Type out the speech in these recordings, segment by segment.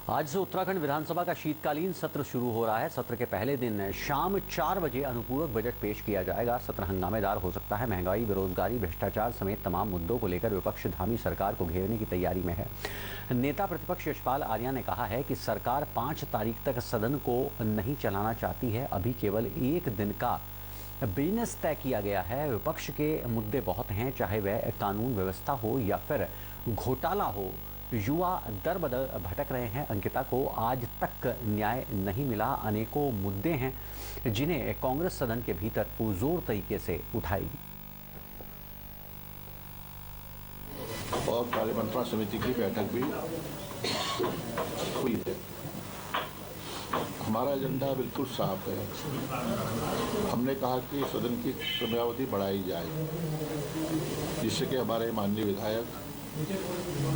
आज से उत्तराखंड विधानसभा का शीतकालीन सत्र शुरू हो रहा है। सत्र के पहले दिन शाम 4 बजे अनुपूरक बजट पेश किया जाएगा। सत्र हंगामेदार हो सकता है। महंगाई, बेरोजगारी, भ्रष्टाचार समेत तमाम मुद्दों को लेकर विपक्ष धामी सरकार को घेरने की तैयारी में है। नेता प्रतिपक्ष यशपाल आर्या ने कहा है कि सरकार 5 तारीख तक सदन को नहीं चलाना चाहती है। अभी केवल 1 दिन का बिजनेस तय किया गया है। विपक्ष के मुद्दे बहुत हैं, चाहे वह कानून व्यवस्था हो या फिर घोटाला हो। युवा दर बदर भटक रहे हैं। अंकिता को आज तक न्याय नहीं मिला। अनेकों मुद्दे हैं जिन्हें कांग्रेस सदन के भीतर पुरजोर तरीके से उठाएगी। और कार्य मंत्रणा समिति की बैठक भी हुई है। हमारा एजेंडा बिल्कुल साफ है। हमने कहा कि सदन की समयावधि बढ़ाई जाए, जिससे कि हमारे माननीय विधायक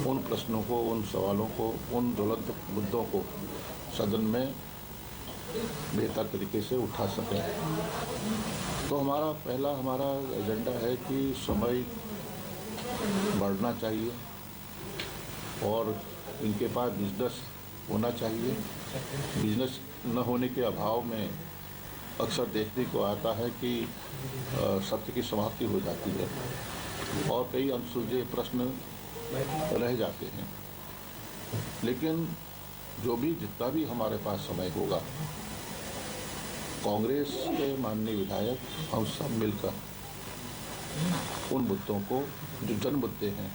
उन प्रश्नों को, उन सवालों को, उन ज्वलंत मुद्दों को सदन में बेहतर तरीके से उठा सकें। तो हमारा एजेंडा है कि समय बढ़ना चाहिए और इनके पास बिजनेस होना चाहिए। बिजनेस न होने के अभाव में अक्सर देखने को आता है कि सत्र की समाप्ति हो जाती है और कई अनसुलझे प्रश्न रह जाते हैं। लेकिन जितना भी हमारे पास समय होगा, कांग्रेस के माननीय विधायक हम सब मिलकर उन मुद्दों को, जो जन मुद्दे हैं,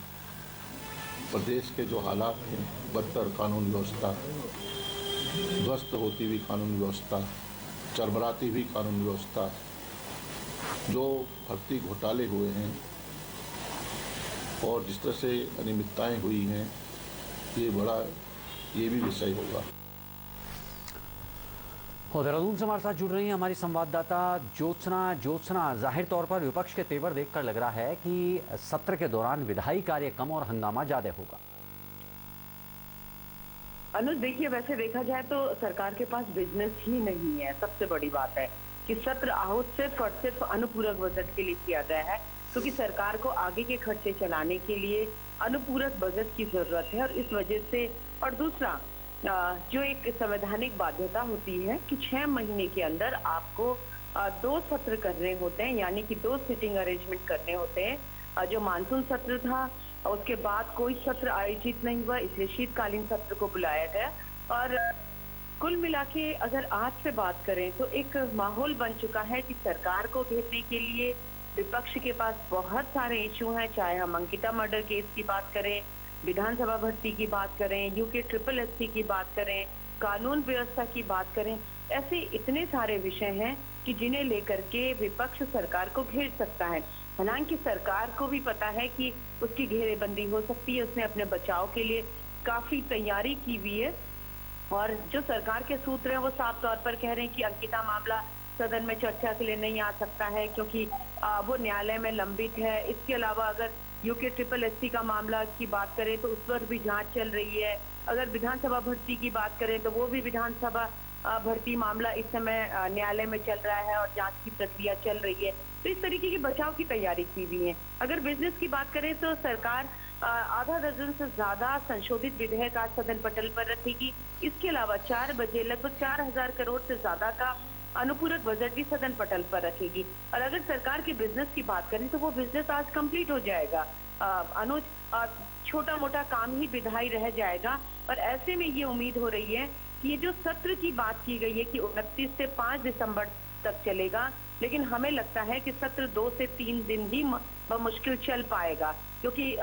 प्रदेश के जो हालात हैं, बदतर कानून व्यवस्था, ध्वस्त होती हुई कानून व्यवस्था, चरमराती हुई कानून व्यवस्था, जो भर्ती घोटाले हुए हैं और जिस तरह से अनियमितताएं हुई हैं, ये भी विषय होगा। देहरादून से हमारे साथ जुड़ रही हैं हमारी संवाददाता ज्योत्सना। जाहिर तौर पर विपक्ष के तेवर देखकर लग रहा है कि सत्र के दौरान विधायी कार्य कम और हंगामा ज्यादा होगा। अनुज, देखिए, वैसे देखा जाए तो सरकार के पास बिजनेस ही नहीं है। सबसे बड़ी बात है कि सत्र आहूत सिर्फ और सिर्फ अनुपूरक बजट के लिए किया गया है, क्योंकि सरकार को आगे के खर्चे चलाने के लिए अनुपूरक बजट की जरूरत है। और इस वजह से, और दूसरा, जो एक संवैधानिक बाध्यता होती है कि 6 महीने के अंदर आपको 2 सत्र करने होते हैं, यानी कि 2 सिटिंग अरेंजमेंट करने होते हैं। जो मानसून सत्र था, उसके बाद कोई सत्र आयोजित नहीं हुआ, इसलिए शीतकालीन सत्र को बुलाया गया। और कुल मिला के अगर आज से बात करें तो एक माहौल बन चुका है कि सरकार को घेरने के लिए विपक्ष के पास बहुत सारे इशू हैं। चाहे हम अंकिता मर्डर केस की बात करें, विधानसभा भर्ती की बात करें, यूके SSS की बात करें, कानून व्यवस्था की बात करें, ऐसे इतने सारे विषय हैं कि जिन्हें लेकर के विपक्ष सरकार को घेर सकता है। हालांकि सरकार को भी पता है कि उसकी घेरेबंदी हो सकती है। उसने अपने बचाव के लिए काफी तैयारी की हुई है। और जो सरकार के सूत्र हैं वो साफ तौर पर कह रहे हैं कि अंकिता मामला सदन में चर्चा के लिए नहीं आ सकता है, क्योंकि वो न्यायालय में लंबित है। इसके अलावा अगर यूके SSS का मामला की बात करें तो उस पर भी जांच चल रही है। अगर विधानसभा भर्ती की बात करें तो वो भी विधानसभा भर्ती मामला इस समय न्यायालय में चल रहा है और जांच की प्रक्रिया चल रही है। तो इस तरीके की बचाव की तैयारी की हुई है। अगर बिजनेस की बात करें तो सरकार आधा दर्जन से ज्यादा संशोधित विधेयक आज सदन पटल पर रखेगी। इसके अलावा 4 बजे लगभग 4000 करोड़ से ज्यादा का अनुपूरक बजट भी सदन पटल पर रखेगी। और अगर सरकार के बिजनेस की बात करें तो वो बिजनेस आज कंप्लीट हो जाएगा। अनुज, छोटा मोटा काम ही विधायी रह जाएगा। और ऐसे में ये उम्मीद हो रही है कि ये जो सत्र की बात की गई है कि 29 से 5 दिसंबर तक चलेगा, लेकिन हमें लगता है कि सत्र 2 से 3 दिन ही मुश्किल चल पाएगा, क्योंकि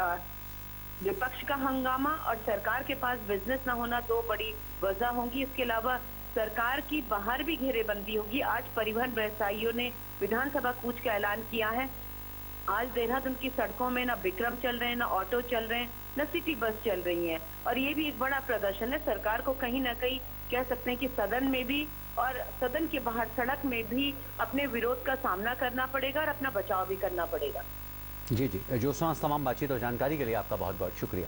विपक्ष का हंगामा और सरकार के पास बिजनेस न होना 2 बड़ी वजह होंगी। इसके अलावा सरकार की बाहर भी घेरेबंदी होगी। आज परिवहन व्यवसायियों ने विधानसभा कूच का ऐलान किया है। आज देहरादून की सड़कों में ना विक्रम चल रहे हैं, ना ऑटो चल रहे हैं, न सिटी बस चल रही हैं। और ये भी एक बड़ा प्रदर्शन है। सरकार को कहीं ना कहीं कह सकते हैं कि सदन में भी और सदन के बाहर सड़क में भी अपने विरोध का सामना करना पड़ेगा और अपना बचाव भी करना पड़ेगा। जी, ज्योत्सना, तमाम बातचीत और जानकारी के लिए आपका बहुत बहुत शुक्रिया।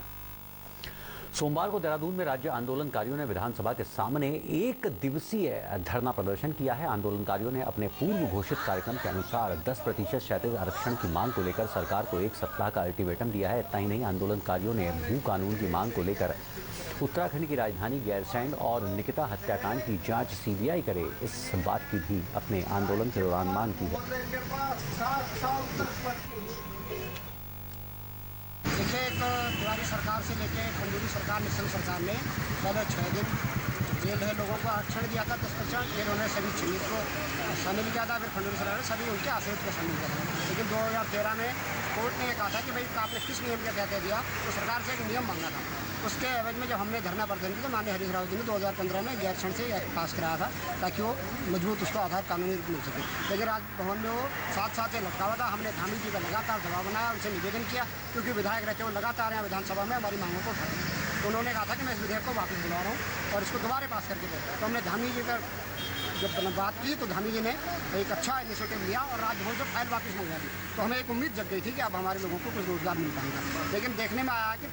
सोमवार को देहरादून में राज्य आंदोलनकारियों ने विधानसभा के सामने 1 दिवसीय धरना प्रदर्शन किया है। आंदोलनकारियों ने अपने पूर्व घोषित कार्यक्रम के अनुसार 10% क्षैतिज आरक्षण की मांग को लेकर सरकार को 1 सप्ताह का अल्टीमेटम दिया है। इतना ही नहीं, आंदोलनकारियों ने भू कानून की मांग को लेकर उत्तराखंड की राजधानी गैरसैंण और निकिता हत्याकांड की जांच सीबीआई करे, इस बात की भी अपने आंदोलन के दौरान मांग की है। देखिए, एक तिवारी सरकार से लेके खंडूरी सरकार, निशंक सरकार ने पहले 6 दिन जेल है लोगों को आरक्षण दिया था 10%, फिर उन्होंने सभी चिन्हित को शामिल किया था, फिर खंडूरी सरकार ने सभी उनके आश्रित को शामिल किया था। लेकिन 2013 में कोर्ट ने कहा था कि भाई आपने किस नियम के तहत दिया, तो सरकार से एक नियम मांगा था। उसके एवज में जब हमने धरना प्रदर्शन किया तो माननीय हरीश रावत जी ने 2015 में गैरसैंण से एक्ट पास कराया था ताकि वो मजबूत उसको आधार कानूनी रूप मिल सके। लेकिन राजभवन में वो साथ लटका हुआ था। हमने धामी जी का लगातार दबाव बनाया, उनसे निवेदन किया, क्योंकि विधायक रहते हुए लगातार यहाँ विधानसभा में हमारी मांगों को उठाते हैं। तो उन्होंने कहा था कि मैं इस विधेयक को वापस बुला रहा हूँ और इसको दोबारा पास करके दे। तो हमने धामी जी का जब बात की तो धामी जी ने एक अच्छा इनिशिएटिव लिया और राजभवन से फाइल वापस मंगवा दी। तो हमें एक उम्मीद जग गई थी कि अब हमारे लोगों को कुछ रोजगार मिल पाएगा। लेकिन देखने में आया कि